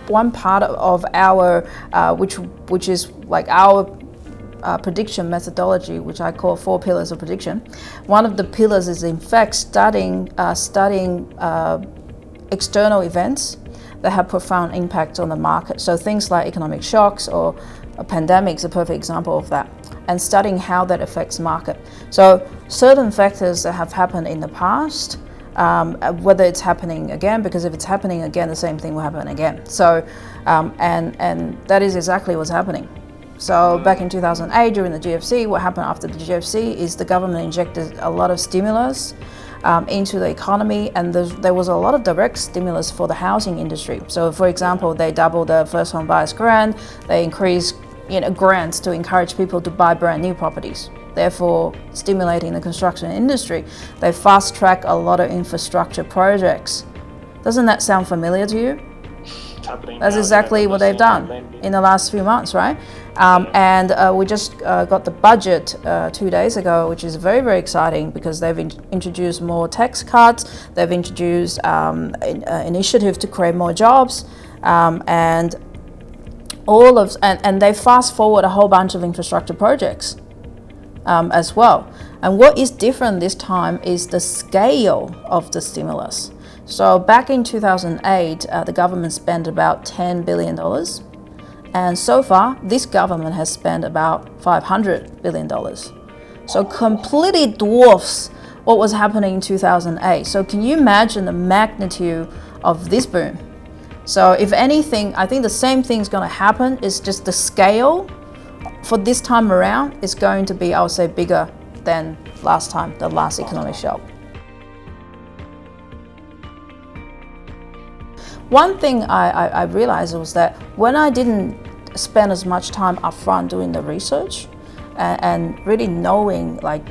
One part of our, which is like our prediction methodology, which I call 4 pillars of prediction. One of the pillars is in fact studying external events that have profound impact on the market. So things like economic shocks or a pandemic is a perfect example of that, and studying how that affects market. So certain factors that have happened in the past, whether it's happening again, because if it's happening again, the same thing will happen again. So, and that is exactly what's happening. So back in 2008, during the GFC, what happened after the GFC is the government injected a lot of stimulus into the economy, and there was a lot of direct stimulus for the housing industry. So for example, they doubled the first home buyers grant, they increased grants to encourage people to buy brand new properties, therefore stimulating the construction industry. They fast-track a lot of infrastructure projects. Doesn't that sound familiar to you? That's exactly what they've done in the last few months, right? And we just got the budget 2 days ago, which is very, very exciting because they've introduced more tax cuts, they've introduced initiative to create more jobs, and they fast forward a whole bunch of infrastructure projects as well. And what is different this time is the scale of the stimulus. So back in 2008, the government spent about $10 billion. And so far, this government has spent about $500 billion. So completely dwarfs what was happening in 2008. So can you imagine the magnitude of this boom? So if anything, I think the same thing is going to happen. It's just the scale for this time around is going to be, I would say, bigger than last time, the last economic shock. One thing I realized was that when I didn't spend as much time upfront doing the research and really knowing, like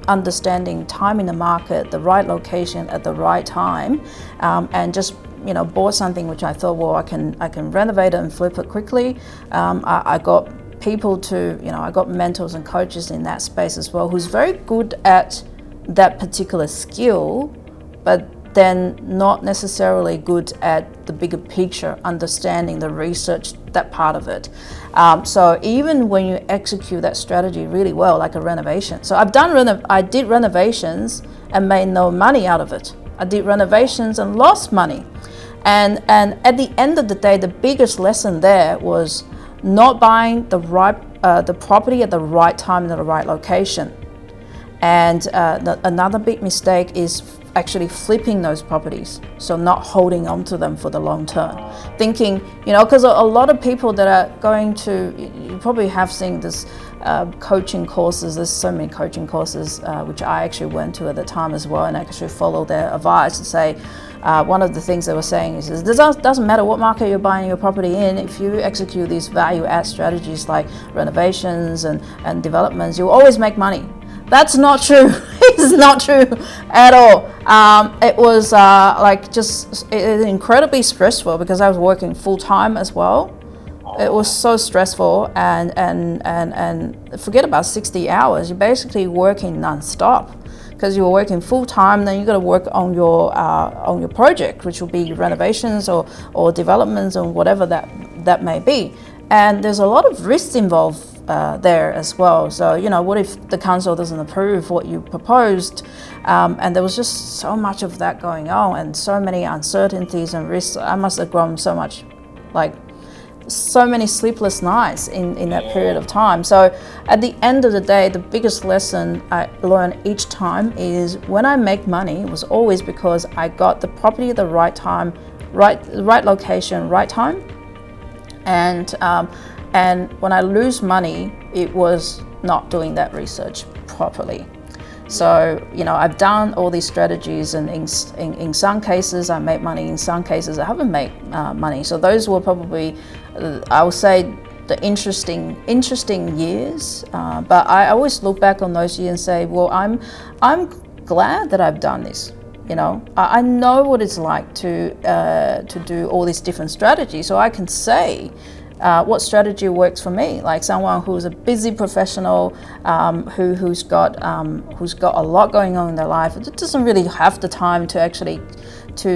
understanding time in the market, the right location at the right time, and just bought something which I thought, well, I can renovate it and flip it quickly. I got people to, I got mentors and coaches in that space as well, who's very good at that particular skill, but then not necessarily good at the bigger picture, understanding the research, that part of it. So even when you execute that strategy really well, like a renovation. So I did renovations and made no money out of it. I did renovations and lost money. And at the end of the day, the biggest lesson there was not buying the property at the right time in the right location. And another big mistake is actually flipping those properties, so not holding on to them for the long term. Thinking, because a lot of people that are going to, you probably have seen this coaching courses, there's so many coaching courses, which I actually went to at the time as well, and actually followed their advice to say, one of the things they were saying is it doesn't matter what market you're buying your property in, if you execute these value add strategies like renovations and developments, you'll always make money. That's not true. It's not true at all. It was incredibly stressful because I was working full time as well. It was so stressful, and forget about 60 hours. You're basically working non-stop because you're working full time. Then you got to work on your project, which will be renovations or developments or whatever that may be. And there's a lot of risks involved there as well. So, what if the council doesn't approve what you proposed? And there was just so much of that going on and so many uncertainties and risks. I must have grown so much, so many sleepless nights in that period of time. So at the end of the day, the biggest lesson I learned each time is when I make money, it was always because I got the property at the right time, right location, right time. And when I lose money, it was not doing that research properly. So, I've done all these strategies, and in some cases I made money, in some cases I haven't made money. So those were probably, I would say, the interesting years. But I always look back on those years and say, well, I'm glad that I've done this. I know what it's like to do all these different strategies, so I can say what strategy works for me. Like someone who's a busy professional, who's got a lot going on in their life, it doesn't really have the time to actually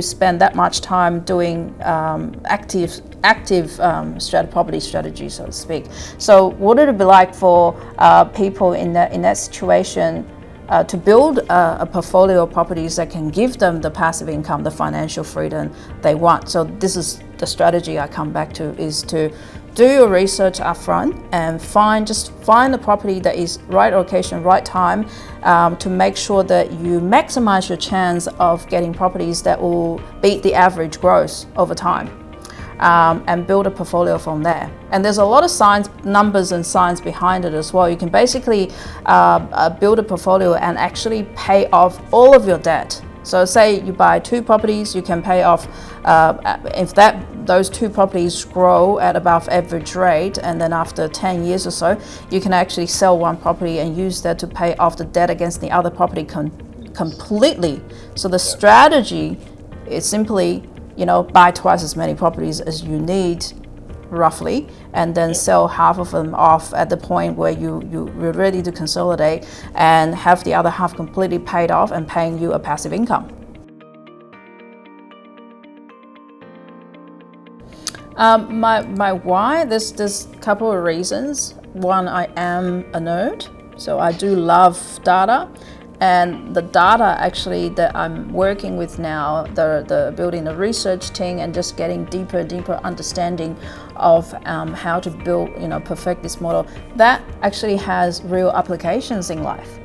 spend that much time doing active property strategy, so to speak. So what would it be like for people in that situation to build a portfolio of properties that can give them the passive income, the financial freedom they want? So this is the strategy I come back to, is to do your research up front and find the property that is right location, right time, to make sure that you maximize your chance of getting properties that will beat the average growth over time. And build a portfolio from there. And there's a lot of science, numbers and science behind it as well. You can basically build a portfolio and actually pay off all of your debt. So say you buy 2 properties, you can pay off, if those 2 properties grow at above average rate, and then after 10 years or so, you can actually sell 1 property and use that to pay off the debt against the other property completely. So the strategy is simply, buy twice as many properties as you need, roughly, and then sell half of them off at the point where you're ready to consolidate, and have the other half completely paid off and paying you a passive income. My why, there's a couple of reasons. One, I am a nerd, so I do love data. And the data actually that I'm working with now, the building the research team and just getting deeper understanding of how to build, perfect this model, that actually has real applications in life.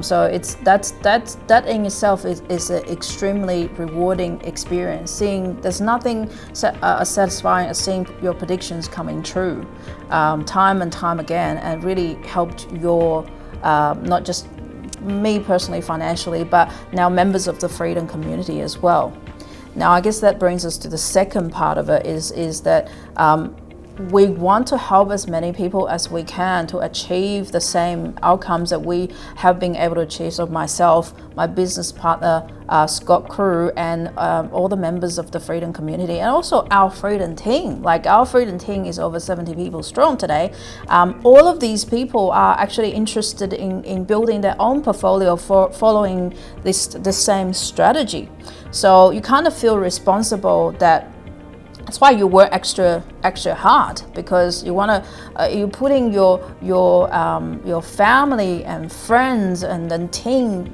So that in itself is an extremely rewarding experience. There's nothing satisfying as seeing your predictions coming true, time and time again, and really helped your not just me personally financially, but now members of the freedom community as well. Now I guess that brings us to the second part of it, is that we want to help as many people as we can to achieve the same outcomes that we have been able to achieve. So myself, my business partner, Scott Crew, and all the members of the freedom community, and also our freedom team. Like our freedom team is over 70 people strong today. All of these people are actually interested in building their own portfolio for following this same strategy. So you kind of feel responsible that that's why you work extra hard, because you want to you're putting your family and friends and then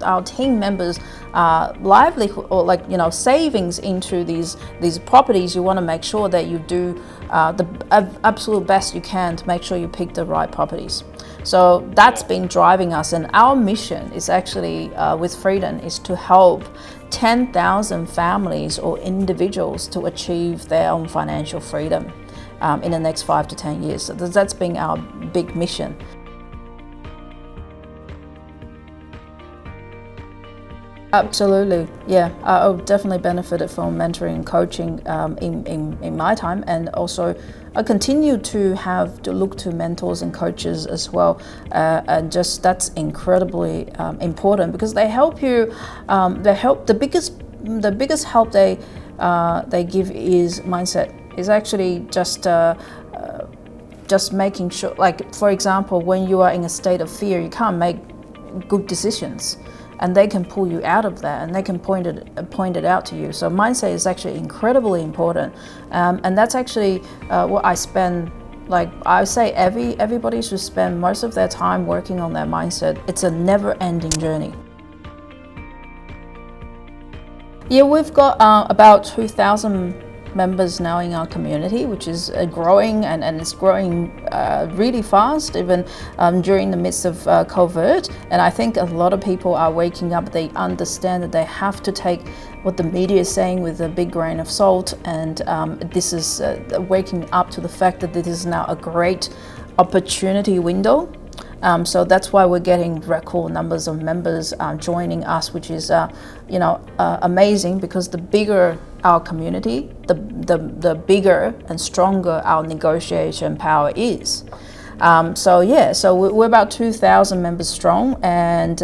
our team members livelihood, or savings into these properties. You want to make sure that you do the absolute best you can to make sure you pick the right properties. So that's been driving us, and our mission is actually with Freedom is to help 10,000 families or individuals to achieve their own financial freedom in the next 5 to 10 years. So that's been our big mission. Absolutely, yeah. I've definitely benefited from mentoring and coaching in my time, and also I continue to look to mentors and coaches as well, and just that's incredibly important, because they help you. The biggest help they give is mindset. Is actually just making sure, like for example, when you are in a state of fear, you can't make good decisions. And they can pull you out of that, and they can point it out to you. So mindset is actually incredibly important, and that's actually what I spend. Like I say, everybody should spend most of their time working on their mindset. It's a never-ending journey. Yeah, we've got about 2,000 members now in our community, which is growing, and it's growing really fast, even during the midst of COVID. And I think a lot of people are waking up. They understand that they have to take what the media is saying with a big grain of salt, and this is waking up to the fact that this is now a great opportunity window. So that's why we're getting record numbers of members joining us, which is amazing, because the bigger our community, the bigger and stronger our negotiation power is. So yeah, so we're about 2,000 members strong, and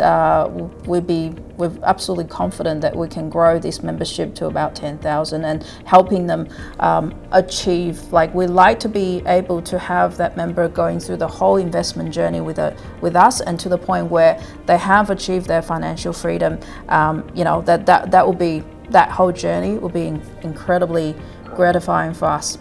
we're absolutely confident that we can grow this membership to about 10,000 and helping them achieve, like, we like to be able to have that member going through the whole investment journey with us, and to the point where they have achieved their financial freedom. You know, that will be, that whole journey will be incredibly gratifying for us.